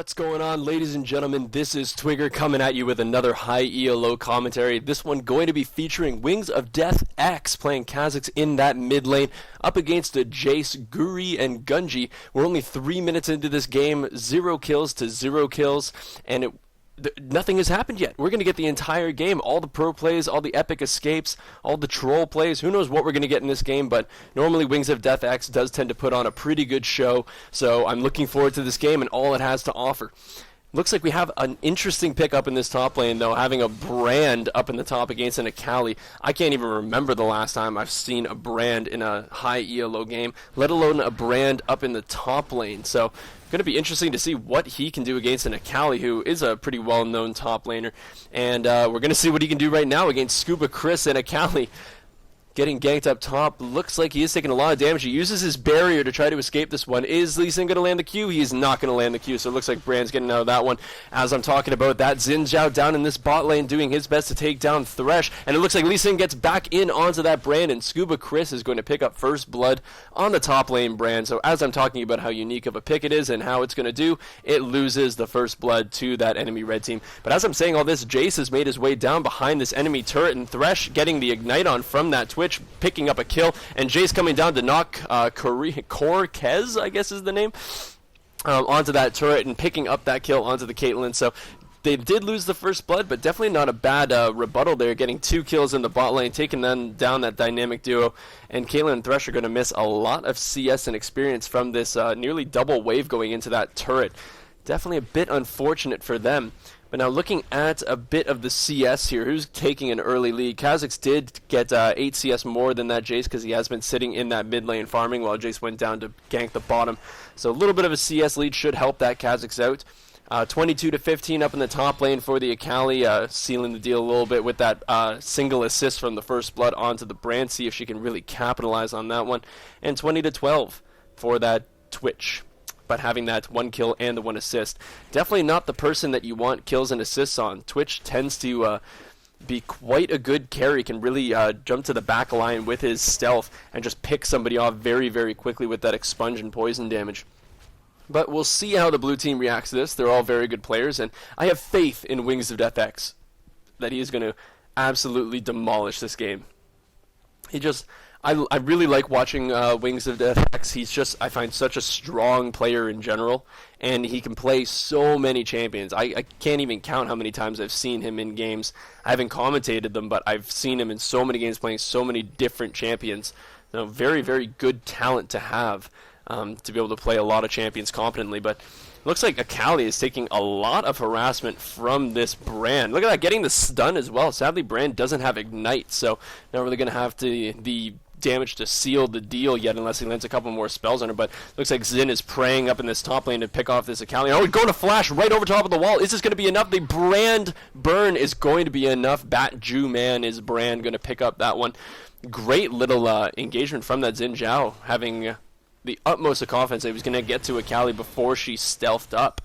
What's going on, ladies and gentlemen? This is Twigger coming at you with another High ELO commentary. This one going to be featuring Wingsofdeathx playing Kha'zix in that mid lane up against the Jayce, Guri, and Gunji. We're only 3 minutes into this game, 0 kills to 0 kills, and nothing has happened yet. We're going to get the entire game, all the pro plays, all the epic escapes, all the troll plays. Who knows what we're going to get in this game, but normally Wingsofdeathx does tend to put on a pretty good show, so I'm looking forward to this game and all it has to offer. Looks like we have an interesting pickup in this top lane, though, having a Brand up in the top against an Akali. I can't even remember the last time I've seen a Brand in a high ELO game, let alone a Brand up in the top lane. So, going to be interesting to see what he can do against an Akali, who is a pretty well-known top laner. And we're going to see what he can do right now against Scuba Chris and Akali. Getting ganked up top. Looks like he is taking a lot of damage. He uses his barrier to try to escape this one. Is Lee Sin going to land the Q? He is not going to land the Q, so it looks like Brand's getting out of that one. As I'm talking about that, Xin Zhao down in this bot lane doing his best to take down Thresh, and it looks like Lee Sin gets back in onto that Brand, and Scuba Chris is going to pick up first blood on the top lane Brand. So as I'm talking about how unique of a pick it is and how it's going to do, it loses the first blood to that enemy red team. But as I'm saying all this, Jayce has made his way down behind this enemy turret, and Thresh getting the ignite on from that Twitch, picking up a kill, and Jayce coming down to knock Corkez, I guess is the name, onto that turret and picking up that kill onto the Caitlyn. So they did lose the first blood, but definitely not a bad rebuttal there, getting 2 kills in the bot lane, taking them down, that dynamic duo. And Caitlyn and Thresh are going to miss a lot of CS and experience from this nearly double wave going into that turret. Definitely a bit unfortunate for them. But now looking at a bit of the CS here, who's taking an early lead? Kha'zix did get 8 CS more than that Jayce because he has been sitting in that mid lane farming while Jayce went down to gank the bottom. So a little bit of a CS lead should help that Kha'zix out. 22 to 15 up in the top lane for the Akali, sealing the deal a little bit with that single assist from the first blood onto the Brand. See if she can really capitalize on that one. And 20 to 12 for that Twitch. But having that 1 kill and the 1 assist. Definitely not the person that you want kills and assists on. Twitch tends to be quite a good carry, can really jump to the back line with his stealth and just pick somebody off very, very quickly with that expunge and poison damage. But we'll see how the blue team reacts to this. They're all very good players, and I have faith in Wingsofdeathx that he is going to absolutely demolish this game. I really like watching Wingsofdeathx. He's just, I find, such a strong player in general, and he can play so many champions. I can't even count how many times I've seen him in games. I haven't commentated them, but I've seen him in so many games playing so many different champions. You know, very, very good talent to have, to be able to play a lot of champions competently. But looks like Akali is taking a lot of harassment from this Brand. Look at that, getting the stun as well. Sadly, Brand doesn't have Ignite, so not really going to have the damage to seal the deal yet unless he lands a couple more spells on her. But looks like Xin is praying up in this top lane to pick off this Akali. Oh, he's going to flash right over top of the wall. Is this going to be enough? The Brand burn is going to be enough. Bat Jew Man is Brand going to pick up that one. Great little engagement from that Xin Zhao, having the utmost of confidence that he was going to get to Akali before she stealthed up,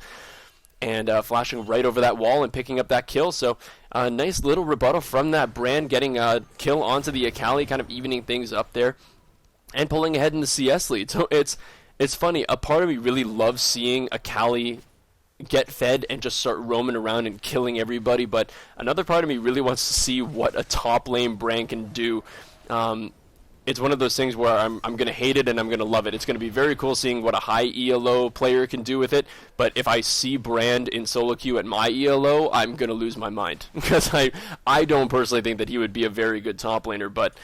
and flashing right over that wall and picking up that kill. So nice little rebuttal from that Brand, getting a kill onto the Akali, kind of evening things up there, and pulling ahead in the CS lead. So it's funny, a part of me really loves seeing Akali get fed and just start roaming around and killing everybody, but another part of me really wants to see what a top lane Brand can do. It's one of those things where I'm going to hate it and I'm going to love it. It's going to be very cool seeing what a high ELO player can do with it, but if I see Brand in solo queue at my ELO, I'm going to lose my mind, because I don't personally think that he would be a very good top laner, but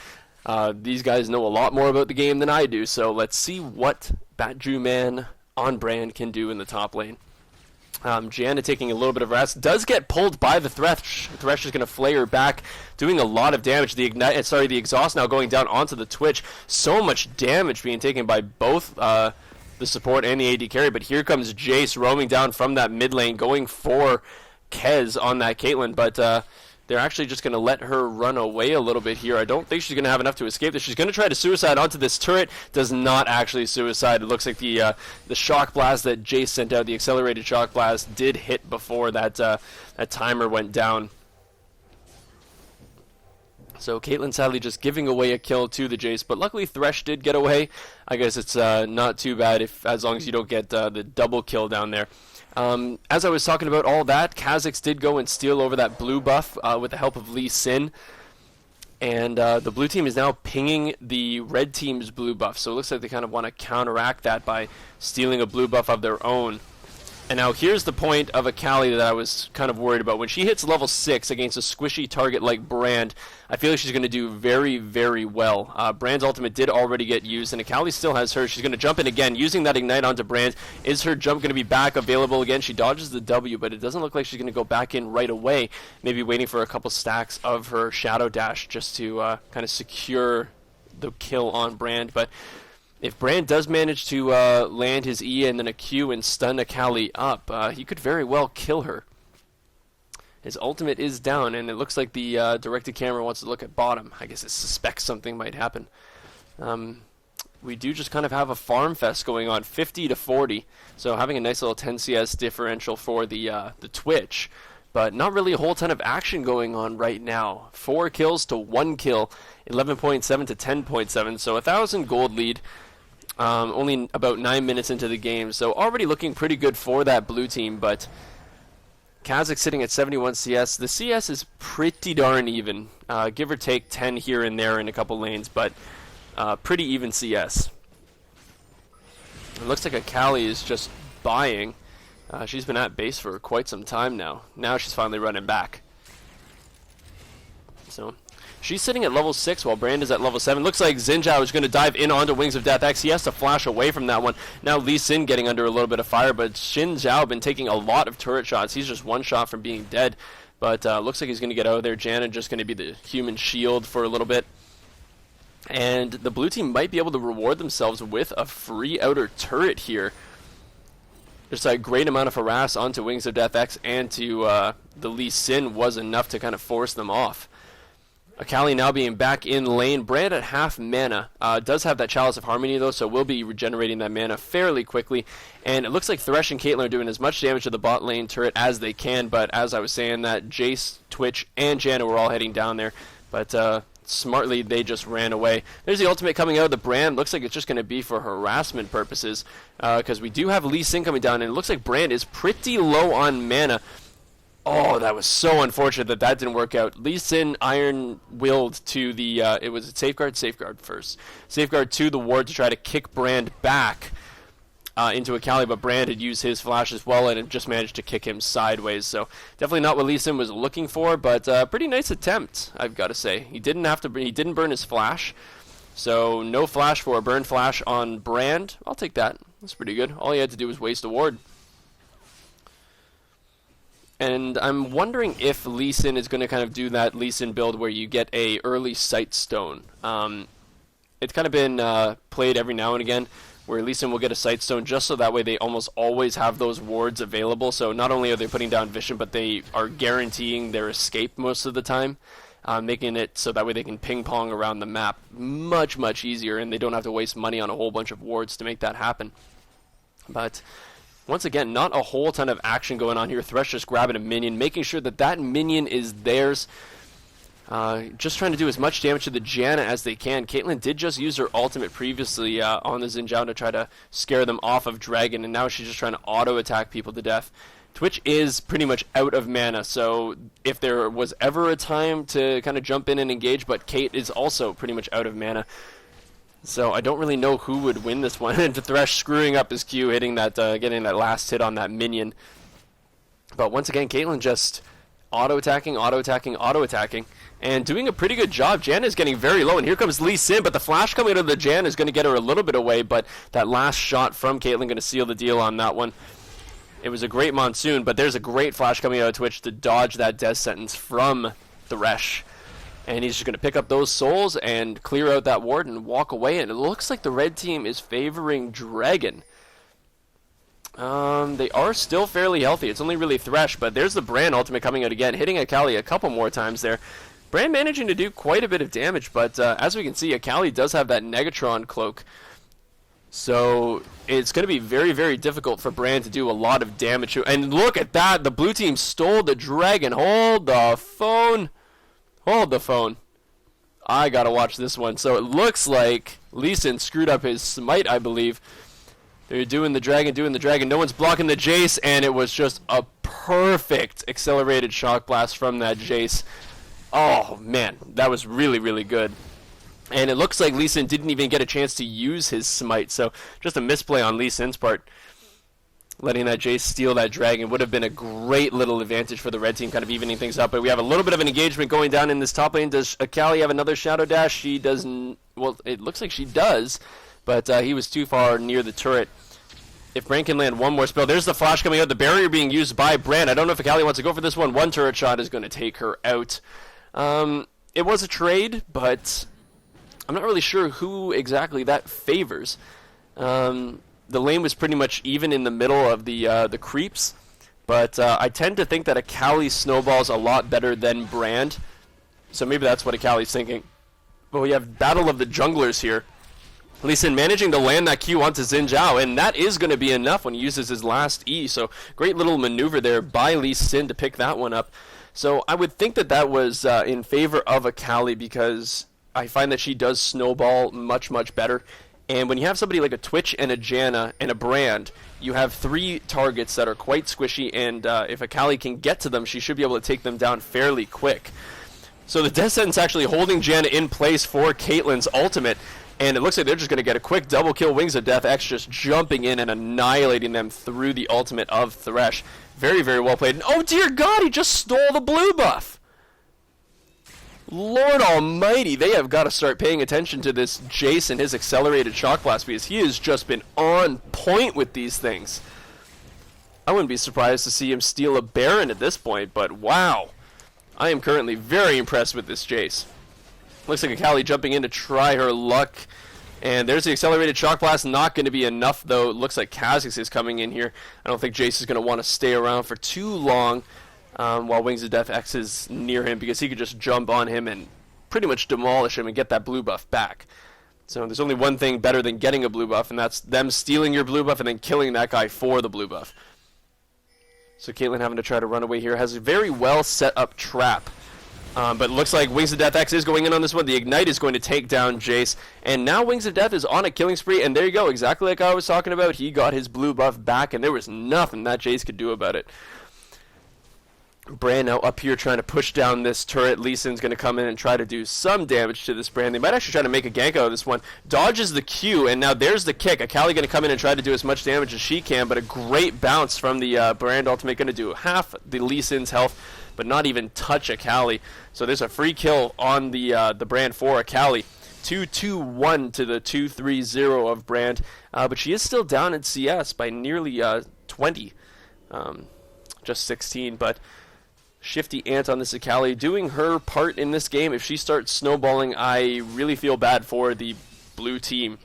these guys know a lot more about the game than I do, so let's see what Batju Man on Brand can do in the top lane. Gianna taking a little bit of rest, does get pulled by the Thresh. Thresh is going to flay her back, doing a lot of damage. The exhaust now going down onto the Twitch. So much damage being taken by both the support and the AD carry, but here comes Jayce roaming down from that mid lane, going for Kez on that Caitlyn, but they're actually just going to let her run away a little bit here. I don't think she's going to have enough to escape this. She's going to try to suicide onto this turret. Does not actually suicide. It looks like the shock blast that Jayce sent out, the accelerated shock blast, did hit before that timer went down. So Caitlyn sadly just giving away a kill to the Jayce, but luckily Thresh did get away. I guess it's not too bad as long as you don't get the double kill down there. As I was talking about all that, Kha'Zix did go and steal over that blue buff with the help of Lee Sin. And the blue team is now pinging the red team's blue buff. So it looks like they kind of want to counteract that by stealing a blue buff of their own. And now here's the point of Akali that I was kind of worried about. When she hits level 6 against a squishy target like Brand, I feel like she's going to do very, very well. Brand's ultimate did already get used, and Akali still has hers. She's going to jump in again, using that Ignite onto Brand. Is her jump going to be back available again? She dodges the W, but it doesn't look like she's going to go back in right away. Maybe waiting for a couple stacks of her Shadow Dash just to kind of secure the kill on Brand. But if Brand does manage to land his E and then a Q and stun Akali up, he could very well kill her. His ultimate is down, and it looks like the directed camera wants to look at bottom. I guess it suspects something might happen. We do just kind of have a farm fest going on, 50 to 40. So having a nice little 10 CS differential for the Twitch, but not really a whole ton of action going on right now. 4 kills to 1 kill, 11.7 to 10.7, so 1,000 gold lead. Only about 9 minutes into the game, so already looking pretty good for that blue team, but Kha'Zix sitting at 71 CS. The CS is pretty darn even, give or take 10 here and there in a couple lanes, but pretty even CS. It looks like Akali is just buying. She's been at base for quite some time now. Now she's finally running back. So she's sitting at level 6 while Brand is at level 7. Looks like Xin Zhao is going to dive in onto Wingsofdeathx. He has to flash away from that one. Now Lee Sin getting under a little bit of fire, but Xin Zhao been taking a lot of turret shots. He's just one shot from being dead, but looks like he's going to get out of there. Janna just going to be the human shield for a little bit. And the blue team might be able to reward themselves with a free outer turret here. Just a great amount of harass onto Wingsofdeathx and to the Lee Sin was enough to kind of force them off. Akali now being back in lane. Brand at half mana. Does have that Chalice of Harmony though, so we'll be regenerating that mana fairly quickly. And it looks like Thresh and Caitlyn are doing as much damage to the bot lane turret as they can, but as I was saying, that Jayce, Twitch, and Janna were all heading down there. But smartly, they just ran away. There's the ultimate coming out of the Brand. Looks like it's just going to be for harassment purposes, because we do have Lee Sin coming down, and it looks like Brand is pretty low on mana. Oh, that was so unfortunate that that didn't work out. Lee Sin iron-willed to the, it was a safeguard first. Safeguard to the ward to try to kick Brand back into Akali, but Brand had used his flash as well and had just managed to kick him sideways. So definitely not what Lee Sin was looking for, but pretty nice attempt, I've got to say. He didn't burn his flash, so no flash for a burn flash on Brand. I'll take that. That's pretty good. All he had to do was waste a ward. And I'm wondering if Lee Sin is going to kind of do that Lee Sin build where you get a early sight stone. It's kind of been played every now and again where Lee Sin will get a sight stone just so that way they almost always have those wards available. So not only are they putting down vision, but they are guaranteeing their escape most of the time, making it so that way they can ping pong around the map much, much easier, and they don't have to waste money on a whole bunch of wards to make that happen. But once again, not a whole ton of action going on here. Thresh just grabbing a minion, making sure that that minion is theirs. Just trying to do as much damage to the Janna as they can. Caitlyn did just use her ultimate previously on the Xin Zhao to try to scare them off of Dragon, and now she's just trying to auto-attack people to death. Twitch is pretty much out of mana, so if there was ever a time to kind of jump in and engage, but Kate is also pretty much out of mana. So I don't really know who would win this one. And Thresh screwing up his Q, hitting that, getting that last hit on that minion. But once again, Caitlyn just auto-attacking, and doing a pretty good job. Janna is getting very low, and here comes Lee Sin, but the flash coming out of the Janna is going to get her a little bit away, but that last shot from Caitlyn going to seal the deal on that one. It was a great monsoon, but there's a great flash coming out of Twitch to dodge that death sentence from Thresh. And he's just going to pick up those souls and clear out that ward and walk away. And it looks like the red team is favoring Dragon. They are still fairly healthy. It's only really Thresh, but there's the Brand ultimate coming out again, hitting Akali a couple more times there. Brand managing to do quite a bit of damage, but as we can see, Akali does have that Negatron cloak. So it's going to be very, very difficult for Brand to do a lot of damage. And look at that. The blue team stole the Dragon. Hold the phone. Hold the phone. I gotta watch this one. So it looks like Lee Sin screwed up his smite, I believe. They're doing the dragon. No one's blocking the Jayce, and it was just a perfect accelerated shock blast from that Jayce. Oh, man, that was really, really good. And it looks like Lee Sin didn't even get a chance to use his smite, so just a misplay on Lee Sin's part. Letting that Jayce steal that dragon would have been a great little advantage for the red team, kind of evening things up. But we have a little bit of an engagement going down in this top lane. Does Akali have another Shadow Dash? She doesn't. Well, it looks like she does, but he was too far near the turret. If Brand can land one more spell, there's the flash coming out. The barrier being used by Brand. I don't know if Akali wants to go for this one. One turret shot is going to take her out. It was a trade, but I'm not really sure who exactly that favors. The lane was pretty much even in the middle of the creeps, but I tend to think that Akali snowballs a lot better than Brand, so maybe that's what Akali's thinking. But we have Battle of the Junglers here. Lee Sin managing to land that Q onto Xin Zhao, and that is going to be enough when he uses his last E, so great little maneuver there by Lee Sin to pick that one up. So I would think that that was in favor of Akali, because I find that she does snowball much, much better. And when you have somebody like a Twitch and a Janna and a Brand, you have three targets that are quite squishy, and if Akali can get to them, she should be able to take them down fairly quick. So the Death Sentence actually holding Janna in place for Caitlyn's ultimate, and it looks like they're just going to get a quick double kill. Wingsofdeathx just jumping in and annihilating them through the ultimate of Thresh. Very, very well played. And oh dear God, he just stole the blue buff! Lord almighty, they have got to start paying attention to this Jayce and his accelerated shock blast, because he has just been on point with these things. I wouldn't be surprised to see him steal a Baron at this point, but wow. I am currently very impressed with this Jayce. Looks like Akali jumping in to try her luck. And there's the accelerated shock blast. Not going to be enough, though. It looks like Kha'Zix is coming in here. I don't think Jayce is going to want to stay around for too long. While Wingsofdeathx is near him, because he could just jump on him and pretty much demolish him and get that blue buff back. So there's only one thing better than getting a blue buff, and that's them stealing your blue buff and then killing that guy for the blue buff. So Caitlyn having to try to run away here. Has a very well set up trap. But it looks like Wingsofdeathx is going in on this one. The Ignite is going to take down Jayce. And now Wings of Death is on a killing spree, and there you go. Exactly like I was talking about. He got his blue buff back, and there was nothing that Jayce could do about it. Brand now up here trying to push down this turret. Lee Sin's going to come in and try to do some damage to this Brand. They might actually try to make a gank out of this one. Dodges the Q, and now there's the kick. Akali going to come in and try to do as much damage as she can, but a great bounce from the Brand ultimate, going to do half the Lee Sin's health, but not even touch Akali. So there's a free kill on the Brand for Akali. 2-2-1 to the 2-3-0 of Brand, but she is still down in CS by nearly 20, just 16, but Shifty Ant on this Akali doing her part in this game. If she starts snowballing, I really feel bad for the blue team.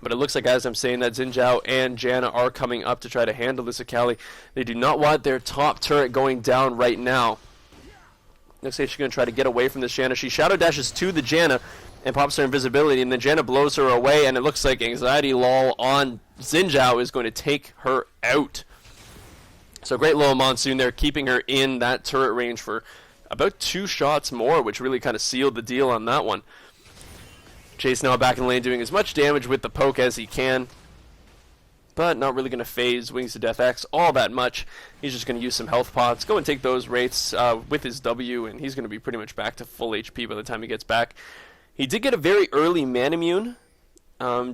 But it looks like, as I'm saying, that Xin Zhao and Janna are coming up to try to handle this Akali. They do not want their top turret going down right now. Looks like she's going to try to get away from this Janna. She shadow dashes to the Janna and pops her invisibility, and then Janna blows her away, and it looks like Anxiety Lull on Xin Zhao is going to take her out. So great little Monsoon there, keeping her in that turret range for about 2 shots more, which really kind of sealed the deal on that one. Jayce now back in lane doing as much damage with the poke as he can, but not really going to phase Wingsofdeathx all that much. He's just going to use some health pots, go and take those wraiths with his W, and he's going to be pretty much back to full HP by the time he gets back. He did get a very early Manamune,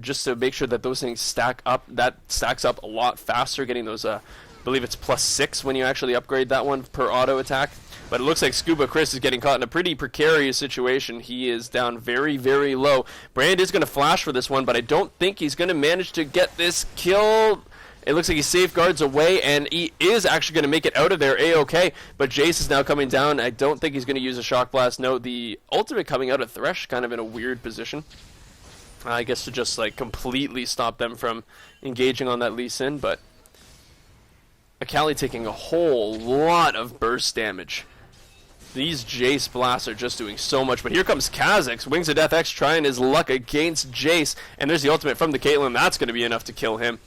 just to make sure that those things stack up. That stacks up a lot faster, getting those I believe it's +6 when you actually upgrade that one per auto attack. But it looks like Scuba Chris is getting caught in a pretty precarious situation. He is down very, very low. Brand is going to flash for this one, but I don't think he's going to manage to get this kill. It looks like he safeguards away, and he is actually going to make it out of there A-OK. But Jayce is now coming down. I don't think he's going to use a Shock Blast. No, the ultimate coming out of Thresh kind of in a weird position. I guess to just like completely stop them from engaging on that Lee Sin, but Akali taking a whole lot of burst damage. These Jayce blasts are just doing so much, but here comes Kha'Zix. Wingsofdeathx trying his luck against Jayce, and there's the ultimate from the Caitlyn. That's going to be enough to kill him.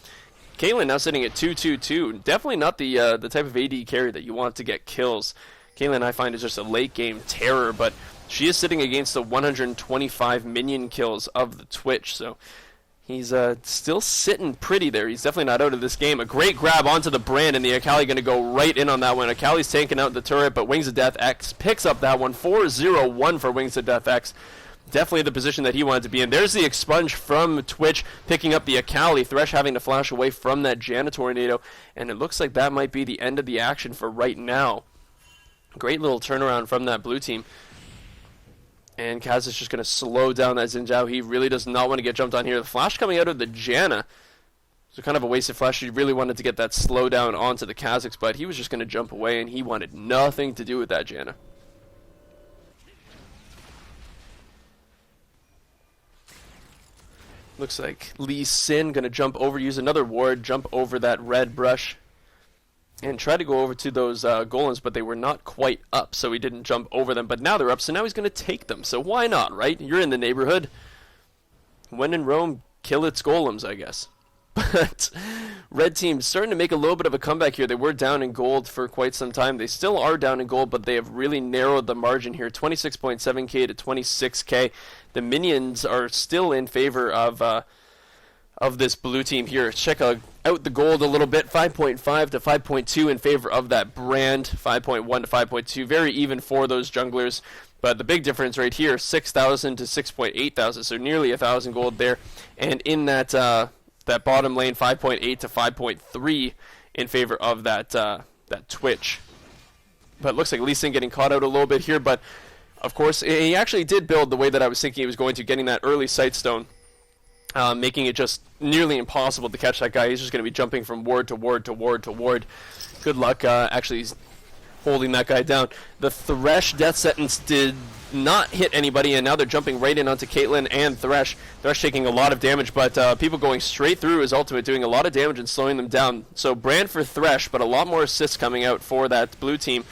Caitlyn now sitting at 2-2-2. Definitely not the type of AD carry that you want to get kills. Caitlyn, I find, is just a late-game terror, but she is sitting against the 125 minion kills of the Twitch, so He's still sitting pretty there. He's definitely not out of this game. A great grab onto the brand, and the Akali going to go right in on that one. Akali's taking out the turret, but Wingsofdeathx picks up that one. 4-0-1 for Wingsofdeathx. Definitely the position that he wanted to be in. There's the expunge from Twitch picking up the Akali. Thresh having to flash away from that Janna tornado, and it looks like that might be the end of the action for right now. Great little turnaround from that blue team. And Kha'zix just going to slow down that Xin Zhao. He really does not want to get jumped on here. The flash coming out of the Janna. So kind of a wasted flash. He really wanted to get that slow down onto the Kha'zix, but he was just going to jump away, and he wanted nothing to do with that Janna. Looks like Lee Sin going to jump over, use another ward, jump over that red brush, and try to go over to those golems, but they were not quite up, so he didn't jump over them. But now they're up, so now he's going to take them. So why not, right? You're in the neighborhood. When in Rome, kill its golems, I guess. But red team starting to make a little bit of a comeback here. They were down in gold for quite some time. They still are down in gold, but they have really narrowed the margin here. 26.7k to 26k. The minions are still in favor of this blue team here. Check out the gold a little bit. 5.5 to 5.2 in favor of that brand. 5.1 to 5.2. Very even for those junglers. But the big difference right here, 6,000 to 6.8 thousand. So nearly 1,000 gold there. And in that that bottom lane, 5.8 to 5.3 in favor of that Twitch. But it looks like Lee Sin getting caught out a little bit here. But of course, he actually did build the way that I was thinking he was going to, getting that early Sightstone. Making it just nearly impossible to catch that guy. He's just going to be jumping from ward to ward to ward to ward. Good luck actually holding that guy down. The Thresh death sentence did not hit anybody, and now they're jumping right in onto Caitlyn and Thresh. Thresh taking a lot of damage, but people going straight through his ultimate, doing a lot of damage and slowing them down. So brand for Thresh, but a lot more assists coming out for that blue team.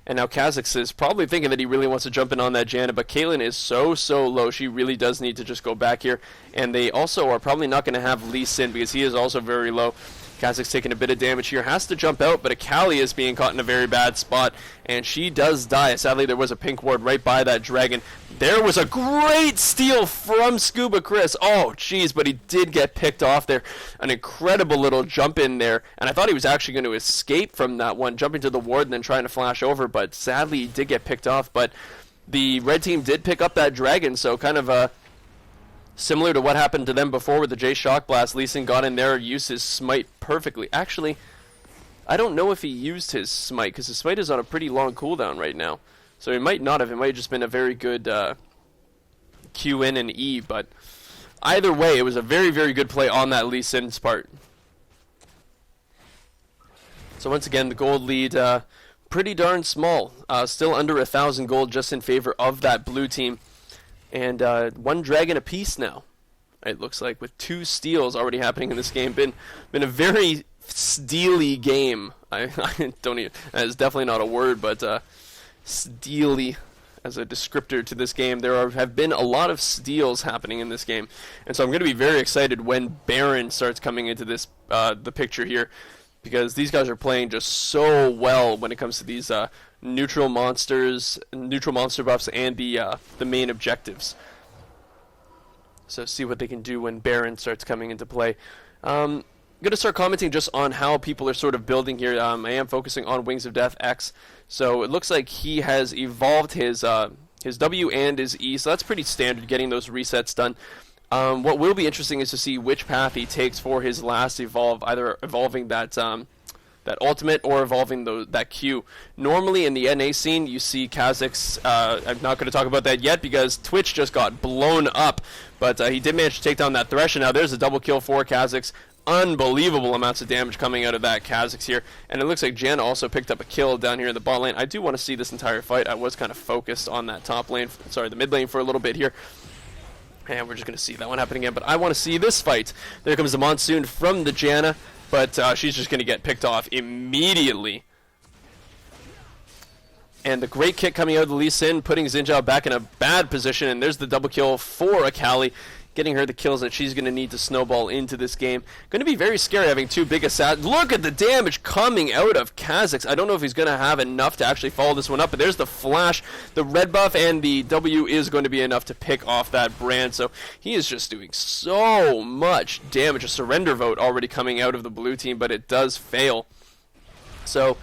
And now Kha'zix is probably thinking that he really wants to jump in on that Janna, but Caitlyn is so low. She really does need to just go back here. And they also are probably not going to have Lee Sin because he is also very low. Kha'zix taking a bit of damage here. Has to jump out, but Akali is being caught in a very bad spot. And she does die. Sadly, there was a pink ward right by that dragon. There was a great steal from Scuba Chris. Oh, jeez, but he did get picked off there. An incredible little jump in there. And I thought he was actually going to escape from that one, jumping to the ward and then trying to flash over. But sadly, he did get picked off. But the red team did pick up that dragon, so kind of similar to what happened to them before with the Jayce Shock Blast. Lee Sin got in there, used his smite perfectly. Actually, I don't know if he used his smite, because his smite is on a pretty long cooldown right now. So he might not have. It might have just been a very good Q in and E. But either way, it was a very, very good play on that Lee Sin's part. So once again, the gold lead pretty darn small. Still under 1,000 gold just in favor of that blue team. And one dragon apiece now, it looks like, with 2 steals already happening in this game. Been a very steely game. I don't even, that is definitely not a word, but steely as a descriptor to this game. There have been a lot of steals happening in this game, and so I'm going to be very excited when Baron starts coming into this the picture here, because these guys are playing just so well when it comes to these neutral monster buffs and the main objectives. So see what they can do when Baron starts coming into play. I'm going to start commenting just on how people are sort of building here. I am focusing on Wingsofdeathx. So it looks like he has evolved his W and his E, so that's pretty standard, getting those resets done. What will be interesting is to see which path he takes for his last evolve, either evolving that ultimate or evolving that Q. Normally in the NA scene, you see Kha'zix. I'm not going to talk about that yet because Twitch just got blown up, but he did manage to take down that Thresh, and now there's a double kill for Kha'zix. Unbelievable amounts of damage coming out of that Kha'zix here, and it looks like Janna also picked up a kill down here in the bot lane. I do want to see this entire fight. I was kind of focused on that the mid lane for a little bit here. And we're just going to see that one happen again, but I want to see this fight. There comes the Monsoon from the Janna, but she's just going to get picked off immediately. And the great kick coming out of the Lee Sin, putting Xin Zhao back in a bad position, and there's the double kill for Akali. getting her the kills that she's going to need to snowball into this game. Going to be very scary having two big assassins. Look at the damage coming out of Kha'Zix. I don't know if he's going to have enough to actually follow this one up, but there's the flash. The red buff and the W is going to be enough to pick off that brand. So he is just doing so much damage. A surrender vote already coming out of the blue team, but it does fail. So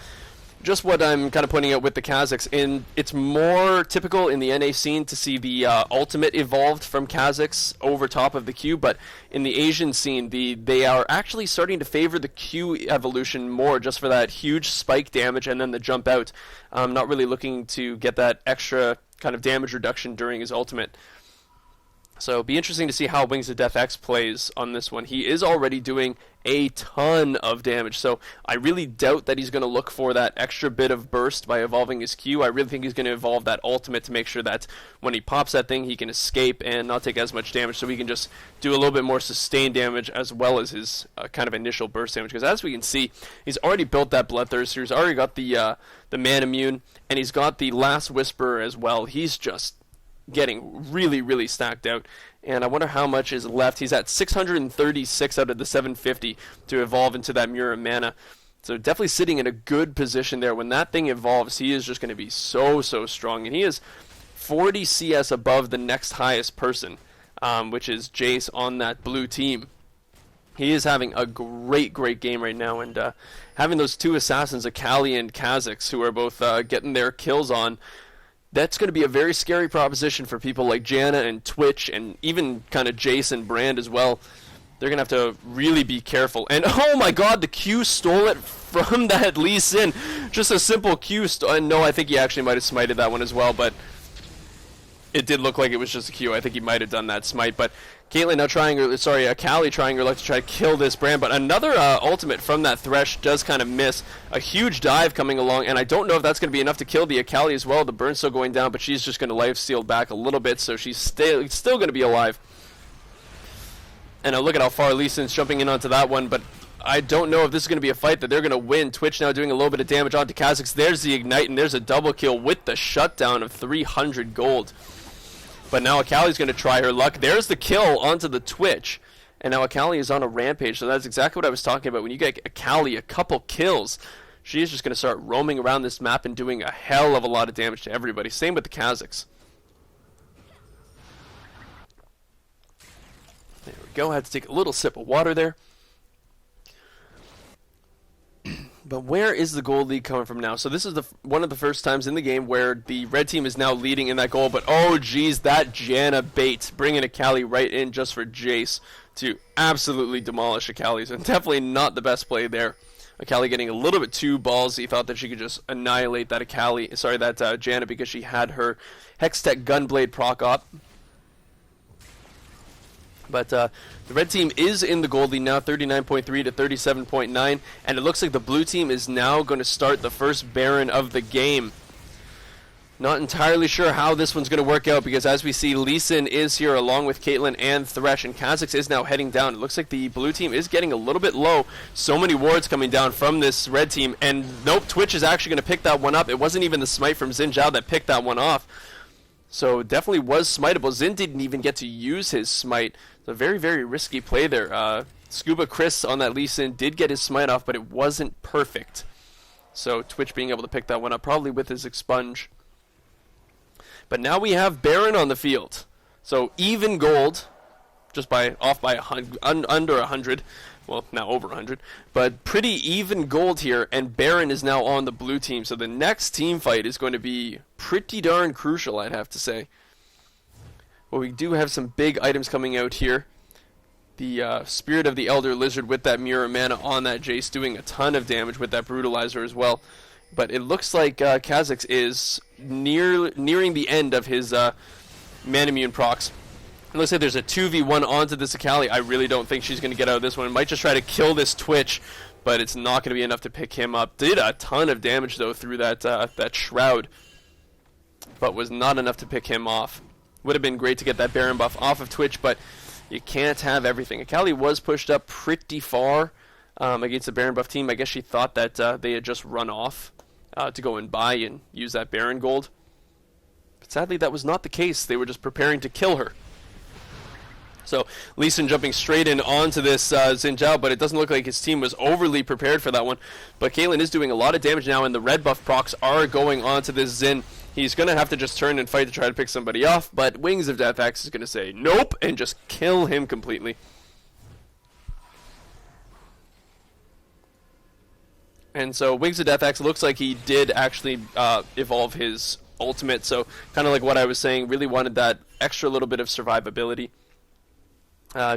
just what I'm kind of pointing out with the Kha'Zix, it's more typical in the NA scene to see the ultimate evolved from Kha'Zix over top of the Q, but in the Asian scene, they are actually starting to favor the Q evolution more, just for that huge spike damage and then the jump out. Not really looking to get that extra kind of damage reduction during his ultimate. So it'll be interesting to see how Wingsofdeathx plays on this one. He is already doing a ton of damage, so I really doubt that he's going to look for that extra bit of burst by evolving his Q. I really think he's going to evolve that ultimate to make sure that when he pops that thing, he can escape and not take as much damage, so he can just do a little bit more sustained damage as well as his kind of initial burst damage. Because as we can see, he's already built that Bloodthirster, he's already got the Man Immune, and he's got the Last Whisper as well. He's just getting really, really stacked out, and I wonder how much is left. He's at 636 out of the 750 to evolve into that Mirror Mana, so definitely sitting in a good position there. When that thing evolves, he is just going to be so strong, and he is 40 CS above the next highest person, which is Jayce on that blue team. He is having a great game right now, and having those two assassins, Akali and Kha'Zix, who are both getting their kills on, that's going to be a very scary proposition for people like Janna and Twitch, and even kind of Jayce and Brand as well. They're going to have to really be careful. And oh my god, the Q stole it from that Lee Sin. Just a simple Q. No, I think he actually might have smited that one as well, but it did look like it was just a Q. I think he might have done that smite, but Caitlyn now Akali trying her luck to try to kill this Brand, but another ultimate from that Thresh does kind of miss. A huge dive coming along, and I don't know if that's going to be enough to kill the Akali as well. The burn's still going down, but she's just going to lifesteal back a little bit, so she's still going to be alive. And look at how far Lee Sin's jumping in onto that one, but I don't know if this is going to be a fight that they're going to win. Twitch now doing a little bit of damage onto Kha'Zix. There's the Ignite, and there's a double kill with the shutdown of 300 gold. But now Akali's going to try her luck. There's the kill onto the Twitch. And now Akali is on a rampage. So that's exactly what I was talking about. When you get Akali a couple kills, she is just going to start roaming around this map and doing a hell of a lot of damage to everybody. Same with the Kha'Zix. There we go. I had to take a little sip of water there. But where is the gold lead coming from now? So this is one of the first times in the game where the red team is now leading in that goal. But oh geez, that Janna bait, bringing Akali right in just for Jayce to absolutely demolish Akali's. And definitely not the best play there. Akali getting a little bit too ballsy, thought that she could just annihilate that Janna because she had her Hextech Gunblade proc up. But the red team is in the gold lead now, 39.3 to 37.9, and it looks like the blue team is now going to start the first Baron of the game. Not entirely sure how this one's going to work out, because as we see, Lee Sin is here along with Caitlyn and Thresh, and Kha'Zix is now heading down. It looks like the blue team is getting a little bit low. So many wards coming down from this red team, and nope, Twitch is actually going to pick that one up. It wasn't even the smite from Xin Zhao that picked that one off. So definitely was smiteable. Xin didn't even get to use his smite. It's a very, very risky play there. Scuba Chris on that Lee Sin did get his smite off, but it wasn't perfect. So Twitch being able to pick that one up, probably with his expunge. But now we have Baron on the field. So even gold, just off by under 100. Well, now over 100. But pretty even gold here, and Baron is now on the blue team. So the next team fight is going to be pretty darn crucial, I'd have to say. Well, we do have some big items coming out here. The Spirit of the Elder Lizard with that Mirror Mana on that Jayce, doing a ton of damage with that Brutalizer as well. But it looks like Kha'Zix is nearing the end of his Man Immune procs. It looks like there's a 2v1 onto this Akali. I really don't think she's going to get out of this one. Might just try to kill this Twitch, but it's not going to be enough to pick him up. Did a ton of damage, though, through that Shroud, but was not enough to pick him off. Would have been great to get that Baron buff off of Twitch, but you can't have everything. Akali was pushed up pretty far against the Baron buff team. I guess she thought that they had just run off to go and buy and use that Baron gold. But sadly, that was not the case. They were just preparing to kill her. So Lee Sin jumping straight in onto this Xin Zhao, but it doesn't look like his team was overly prepared for that one. But Caitlyn is doing a lot of damage now, and the red buff procs are going onto this Xin. He's going to have to just turn and fight to try to pick somebody off, but Wingsofdeathx is going to say nope and just kill him completely. And so Wingsofdeathx looks like he did actually evolve his ultimate, so kind of like what I was saying, really wanted that extra little bit of survivability.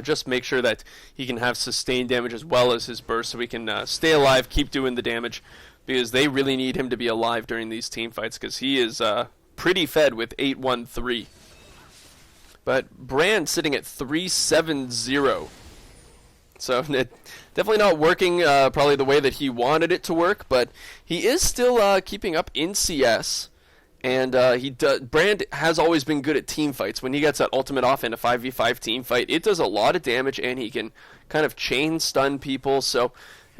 Just make sure that he can have sustained damage as well as his burst so he can stay alive, keep doing the damage, because they really need him to be alive during these team fights because he is pretty fed with 8-1-3. But Brand sitting at 3-7-0. So definitely not working probably the way that he wanted it to work, but he is still keeping up in CS. And Brand has always been good at team fights. When he gets that ultimate off in a 5v5 team fight, it does a lot of damage, and he can kind of chain stun people, so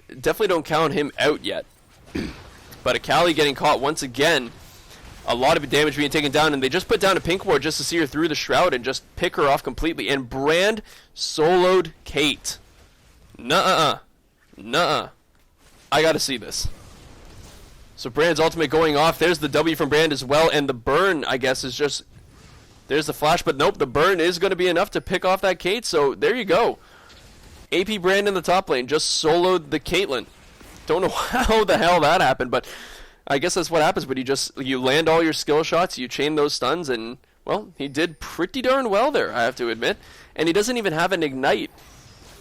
definitely don't count him out yet. But Akali getting caught once again, a lot of damage being taken down, and they just put down a pink ward just to see her through the shroud and just pick her off completely. And Brand soloed Kate. Nuh-uh. Nuh-uh. I gotta see this. So Brand's ultimate going off. There's the W from Brand as well. And the burn, I guess, is just... There's the flash. But nope, the burn is going to be enough to pick off that Kate. So there you go. AP Brand in the top lane just soloed the Caitlyn. Don't know how the hell that happened. But I guess that's what happens when you land all your skill shots. You chain those stuns. And, well, he did pretty darn well there, I have to admit. And he doesn't even have an ignite.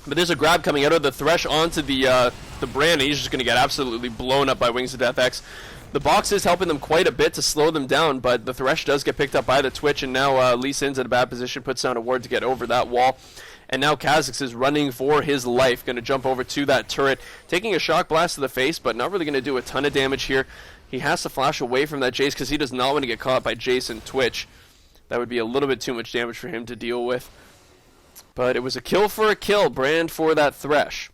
But there's a grab coming out of the Thresh onto the Brand, and he's just going to get absolutely blown up by Wingsofdeathx. The box is helping them quite a bit to slow them down, but the Thresh does get picked up by the Twitch, and now Lee Sin's in a bad position, puts down a ward to get over that wall. And now Kha'Zix is running for his life, going to jump over to that turret, taking a shock blast to the face, but not really going to do a ton of damage here. He has to flash away from that Jayce because he does not want to get caught by Jayce and Twitch. That would be a little bit too much damage for him to deal with. But it was a kill for a kill, Brand for that Thresh.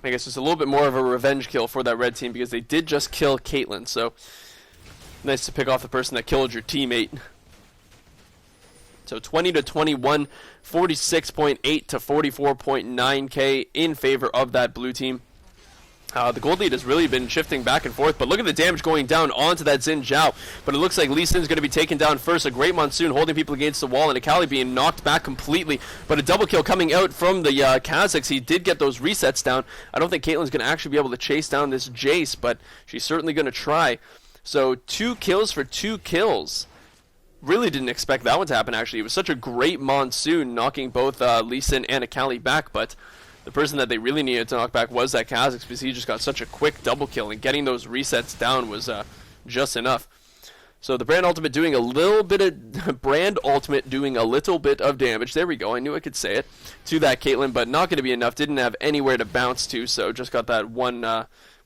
I guess it's a little bit more of a revenge kill for that red team because they did just kill Caitlyn, so nice to pick off the person that killed your teammate. So 20-21, 46.8 to 44.9k in favor of that blue team. The gold lead has really been shifting back and forth, but look at the damage going down onto that Xin Zhao. But it looks like Lee Sin's going to be taken down first. A great Monsoon holding people against the wall, and Akali being knocked back completely. But a double kill coming out from the Kha'Zix. He did get those resets down. I don't think Caitlyn's going to actually be able to chase down this Jayce, but she's certainly going to try. So 2 kills for 2 kills. Really didn't expect that one to happen, actually. It was such a great Monsoon knocking both Lee Sin and Akali back, but the person that they really needed to knock back was that Kha'Zix because he just got such a quick double kill, and getting those resets down was just enough. So the Brand ultimate doing a little bit of damage. There we go. I knew I could say it to that Caitlyn, but not going to be enough. Didn't have anywhere to bounce to, so just got that one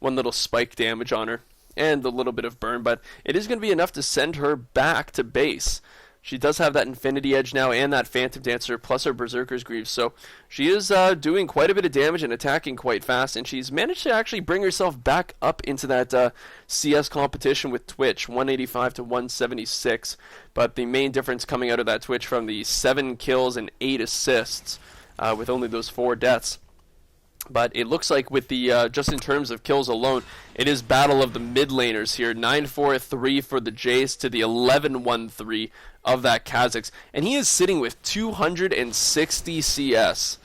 little spike damage on her and a little bit of burn. But it is going to be enough to send her back to base. She does have that Infinity Edge now and that Phantom Dancer plus her Berserker's Greaves. So she is doing quite a bit of damage and attacking quite fast. And she's managed to actually bring herself back up into that CS competition with Twitch, 185 to 176. But the main difference coming out of that Twitch from the 7 kills and 8 assists with only those 4 deaths. But it looks like with the, just in terms of kills alone, it is battle of the mid laners here. 9-4-3 for the Jayce to the 11-1-3 of that Kha'Zix. And he is sitting with 260 CS.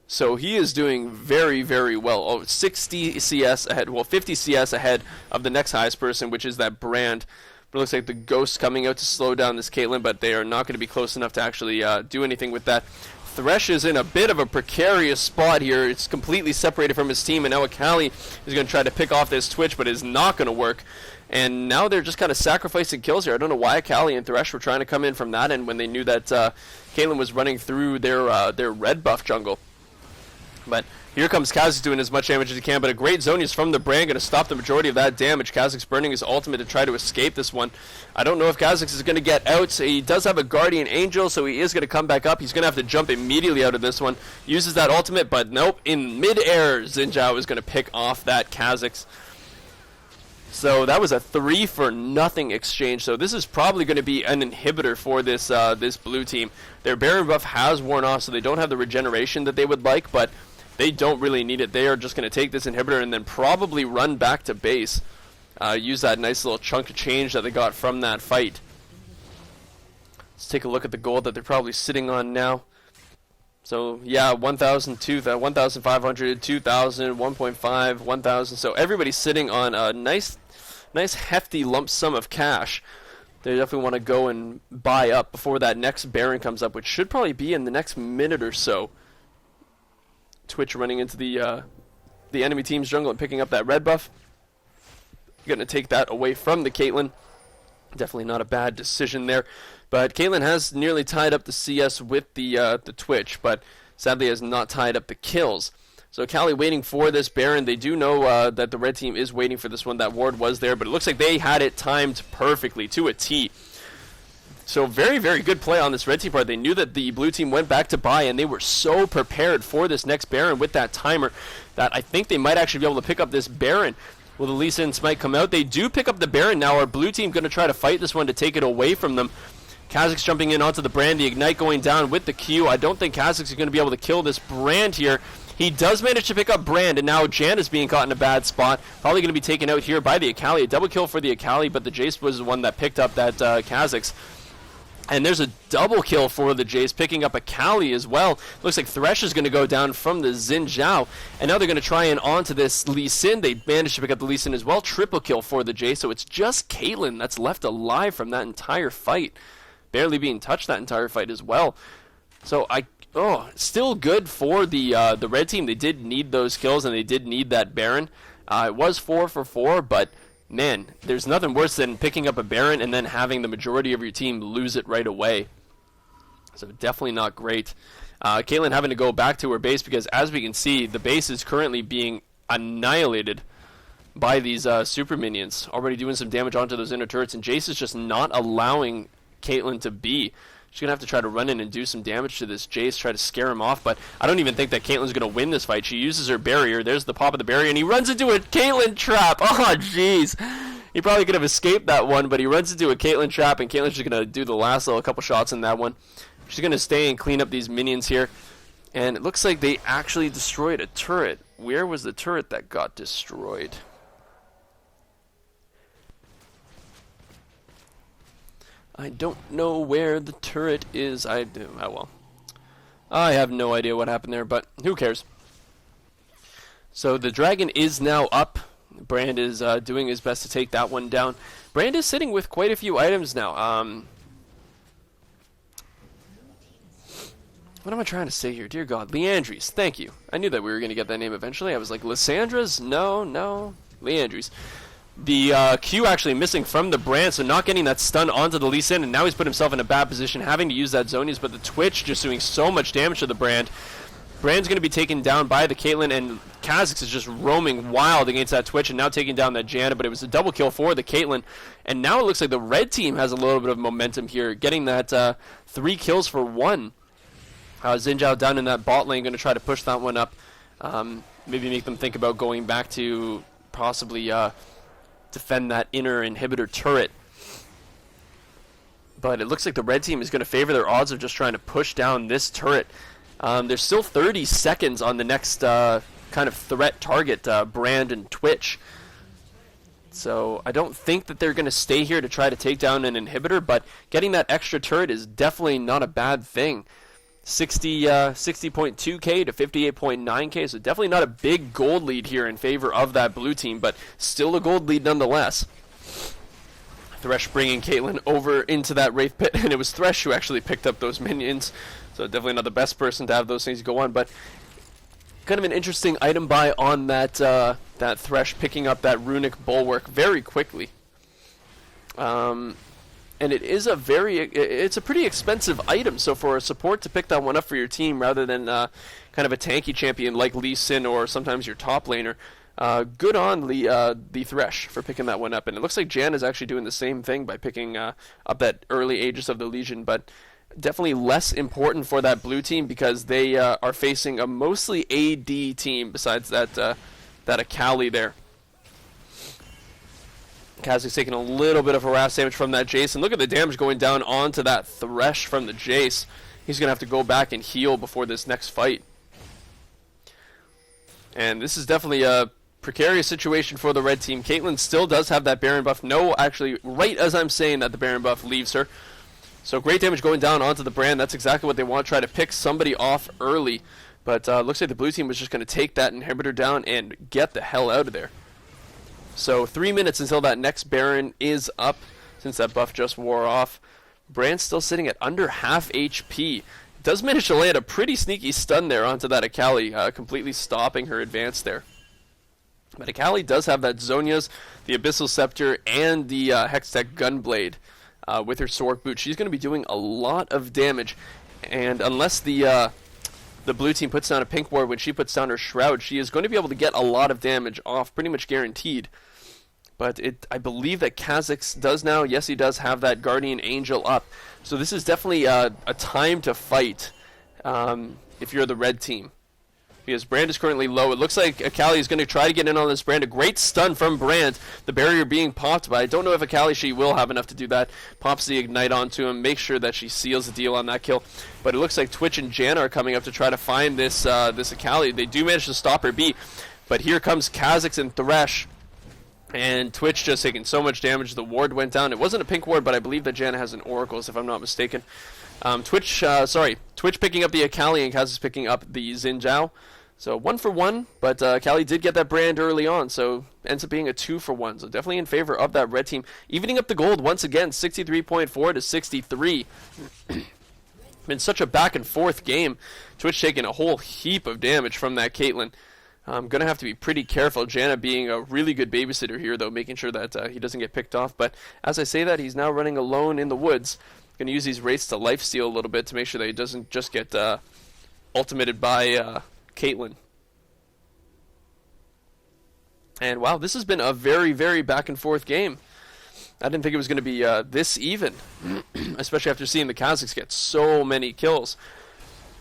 So he is doing very, very well. Oh, 60 CS ahead, well, 50 CS ahead of the next highest person, which is that Brand. But it looks like the Ghost's coming out to slow down this Caitlyn, but they are not going to be close enough to actually do anything with that. Thresh is in a bit of a precarious spot here. It's completely separated from his team, and now Akali is going to try to pick off this Twitch, but is not going to work. And now they're just kind of sacrificing kills here. I don't know why Akali and Thresh were trying to come in from that end when they knew that Caitlyn was running through their red buff jungle. But here comes Kha'Zix doing as much damage as he can, but a great Zonius from the Brand going to stop the majority of that damage. Kha'Zix burning his ultimate to try to escape this one. I don't know if Kha'Zix is going to get out. So he does have a Guardian Angel, so he is going to come back up. He's going to have to jump immediately out of this one. Uses that ultimate, but nope. In mid-air, Xin Zhao is going to pick off that Kha'Zix. So that was a 3-for-0 exchange. So this is probably going to be an inhibitor for this this blue team. Their Baron buff has worn off, so they don't have the regeneration that they would like, but they don't really need it. They are just going to take this inhibitor and then probably run back to base. Use that nice little chunk of change that they got from that fight. Let's take a look at the gold that they're probably sitting on now. So yeah, 1,000, 2,000, 1,500, 2,000, 1.5, 1,000. So everybody's sitting on a nice hefty lump sum of cash. They definitely want to go and buy up before that next Baron comes up, which should probably be in the next minute or so. Twitch running into the enemy team's jungle and picking up that red buff. Going to take that away from the Caitlyn. Definitely not a bad decision there. But Caitlyn has nearly tied up the CS with the Twitch, but sadly has not tied up the kills. So Cali waiting for this Baron. They do know that the red team is waiting for this one. That ward was there, but it looks like they had it timed perfectly to a T. So very, very good play on this red team part. They knew that the blue team went back to buy, and they were so prepared for this next Baron with that timer that I think they might actually be able to pick up this Baron. Will the Lee Sin Smite come out? They do pick up the Baron now. Our blue team going to try to fight this one to take it away from them. Kha'zix jumping in onto the Brand. The Ignite going down with the Q. I don't think Kha'zix is going to be able to kill this Brand here. He does manage to pick up Brand, and now Jan is being caught in a bad spot. Probably going to be taken out here by the Akali. A double kill for the Akali, but the Jayce was the one that picked up that Kha'zix. And there's a double kill for the Jayce, picking up Akali as well. Looks like Thresh is going to go down from the Xin Zhao. And now they're going to try and onto this Lee Sin. They managed to pick up the Lee Sin as well. Triple kill for the Jayce. So it's just Caitlyn that's left alive from that entire fight. Barely being touched that entire fight as well. So still good for the red team. They did need those kills, and they did need that Baron. It was 4 for 4, but man, there's nothing worse than picking up a Baron and then having the majority of your team lose it right away. So definitely not great. Caitlyn having to go back to her base because, as we can see, the base is currently being annihilated by these super minions. Already doing some damage onto those inner turrets, and Jayce is just not allowing Caitlyn to be. She's going to have to try to run in and do some damage to this Jayce, try to scare him off, but I don't even think that Caitlyn's going to win this fight. She uses her barrier. There's the pop of the barrier, and he runs into a Caitlyn trap. Oh, jeez. He probably could have escaped that one, but he runs into a Caitlyn trap, and Caitlyn's just going to do the last little couple shots in that one. She's going to stay and clean up these minions here, and it looks like they actually destroyed a turret. Where was the turret that got destroyed? I don't know where the turret is. I have no idea what happened there, but who cares? So the dragon is now up. Brand is doing his best to take that one down. Brand is sitting with quite a few items now. What am I trying to say here? Dear God. Leandries. Thank you. I knew that we were going to get that name eventually. I was like, Lyssandra's? No. Leandries. The Q actually missing from the Brand, so not getting that stun onto the Lee Sin, and now he's put himself in a bad position, having to use that Zonius, but the Twitch just doing so much damage to the Brand. Brand's going to be taken down by the Caitlyn, and Kha'zix is just roaming wild against that Twitch, and now taking down that Janna, but it was a double kill for the Caitlyn, and now it looks like the red team has a little bit of momentum here, getting that 3 kills for 1. Xin Zhao down in that bot lane, going to try to push that one up, maybe make them think about going back to possibly defend that inner inhibitor turret. But it looks like the red team is going to favor their odds of just trying to push down this turret. There's still 30 seconds on the next kind of threat target, Brand and Twitch. So I don't think that they're going to stay here to try to take down an inhibitor, but getting that extra turret is definitely not a bad thing. 60.2k to 58.9k, so definitely not a big gold lead here in favor of that blue team, but still a gold lead nonetheless. Thresh bringing Caitlyn over into that Wraith Pit, and it was Thresh who actually picked up those minions, so definitely not the best person to have those things go on, but kind of an interesting item buy on that that Thresh, picking up that Runic Bulwark very quickly. And it is it's a pretty expensive item, so for a support to pick that one up for your team rather than kind of a tanky champion like Lee Sin or sometimes your top laner, good on the Thresh for picking that one up. And it looks like Jan is actually doing the same thing by picking up that early Aegis of the Legion, but definitely less important for that blue team because they are facing a mostly AD team besides that Akali there. Kha'zix taking a little bit of harass damage from that Jayce, and look at the damage going down onto that Thresh from the Jayce. He's going to have to go back and heal before this next fight. And this is definitely a precarious situation for the red team. Caitlyn still does have that Baron buff. No, actually, right as I'm saying that, the Baron buff leaves her. So great damage going down onto the Brand. That's exactly what they want, try to pick somebody off early. But looks like the blue team was just going to take that inhibitor down and get the hell out of there. So 3 minutes until that next Baron is up, since that buff just wore off. Brand's still sitting at under half HP. Does manage to land a pretty sneaky stun there onto that Akali, completely stopping her advance there. But Akali does have that Zhonya's, the Abyssal Scepter, and the Hextech Gunblade with her Sword Boot. She's going to be doing a lot of damage, and unless the blue team puts down a pink ward when she puts down her Shroud, she is going to be able to get a lot of damage off, pretty much guaranteed. But I believe that Kha'Zix does now. Yes, he does have that Guardian Angel up. So this is definitely a time to fight if you're the red team. Because Brand is currently low. It looks like Akali is going to try to get in on this Brand. A great stun from Brand. The barrier being popped, but I don't know if Akali, she will have enough to do that. Pops the Ignite onto him. Make sure that she seals the deal on that kill. But it looks like Twitch and Janna are coming up to try to find this Akali. They do manage to stop her B. But here comes Kha'Zix and Thresh. And Twitch just taking so much damage. The ward went down. It wasn't a pink ward, but I believe that Janna has an Oracles, if I'm not mistaken. Twitch picking up the Akali and Kha'Zix picking up the Xin Zhao. So 1 for 1, but Akali did get that Brand early on, so ends up being a 2 for 1. So definitely in favor of that red team. Evening up the gold once again, 63.4 to 63. Been such a back and forth game. Twitch taking a whole heap of damage from that Caitlyn. I'm going to have to be pretty careful. Janna being a really good babysitter here, though, making sure that he doesn't get picked off. But as I say that, he's now running alone in the woods. Going to use these wraiths to lifesteal a little bit to make sure that he doesn't just get ultimated by Caitlyn. And wow, this has been a very, very back and forth game. I didn't think it was going to be this even, especially after seeing the Kha'Zix get so many kills.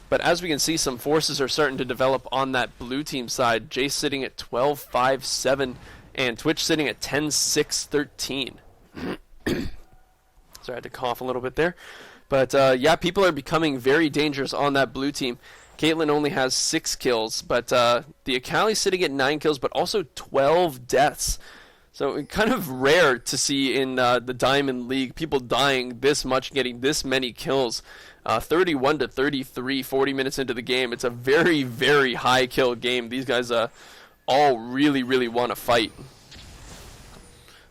But as we can see, some forces are starting to develop on that blue team side. Jayce sitting at 12-5-7 and Twitch sitting at 10-6-13. Sorry, I had to cough a little bit there. But yeah, people are becoming very dangerous on that blue team. Caitlyn only has 6 kills, but the Akali's sitting at 9 kills, but also 12 deaths. So kind of rare to see in the Diamond League people dying this much, getting this many kills. 31 to 33, 40 minutes into the game. It's a very, very high kill game. These guys all really, really want to fight.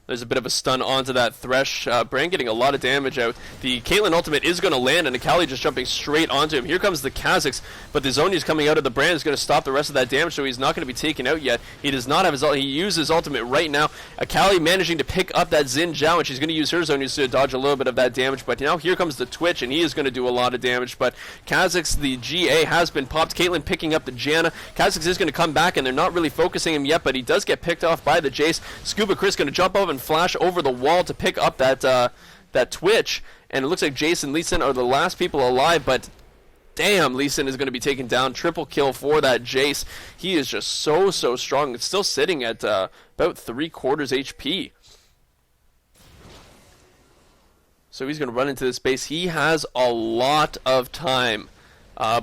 There's a bit of a stun onto that Thresh. Brand getting a lot of damage out. The Caitlyn ultimate is going to land, and Akali just jumping straight onto him. Here comes the Kha'Zix, but the Zhonya's coming out of the Brand is going to stop the rest of that damage, so he's not going to be taken out yet. He does not have his he uses ultimate right now. Akali managing to pick up that Xin Zhao, and she's going to use her Zhonya's to dodge a little bit of that damage, but now here comes the Twitch, and he is going to do a lot of damage, but Kha'Zix, the GA, has been popped. Caitlyn picking up the Janna. Kha'Zix is going to come back, and they're not really focusing him yet, but he does get picked off by the Jayce. Scuba Chris going to jump over and flash over the wall to pick up that Twitch, and it looks like Jayce and Lee Sin are the last people alive, but damn, Lee Sin is going to be taken down. Triple kill for that Jayce. He is just so strong. It's still sitting at about 3/4 HP. So he's going to run into this base. He has a lot of time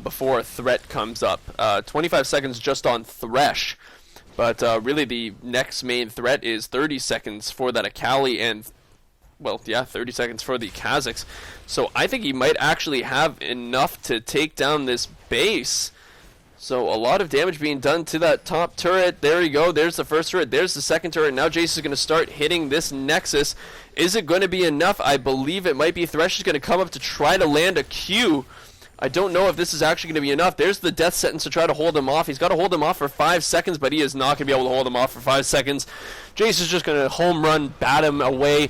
before a threat comes up. 25 seconds just on Thresh. But really the next main threat is 30 seconds for that Akali and, well, yeah, 30 seconds for the Kha'Zix. So I think he might actually have enough to take down this base. So a lot of damage being done to that top turret. There you go. There's the first turret. There's the second turret. Now Jayce is going to start hitting this Nexus. Is it going to be enough? I believe it might be. Thresh is going to come up to try to land a Q. I don't know if this is actually going to be enough. There's the death sentence to try to hold him off. He's got to hold him off for 5 seconds, but he is not going to be able to hold him off for 5 seconds. Jayce is just going to home run, bat him away.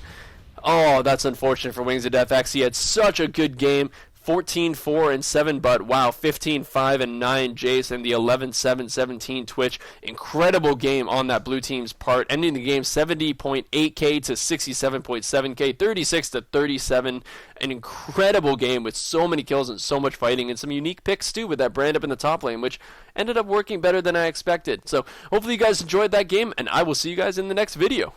Oh, that's unfortunate for Wingsofdeathx. He had such a good game. 14-4-7, but wow, 15-5-9 Jayce, and the 11-7-17 Twitch. Incredible game on that blue team's part, ending the game 70.8k to 67.7k, 36-37. An incredible game with so many kills and so much fighting, and some unique picks too with that Brand up in the top lane, which ended up working better than I expected. So hopefully you guys enjoyed that game, and I will see you guys in the next video.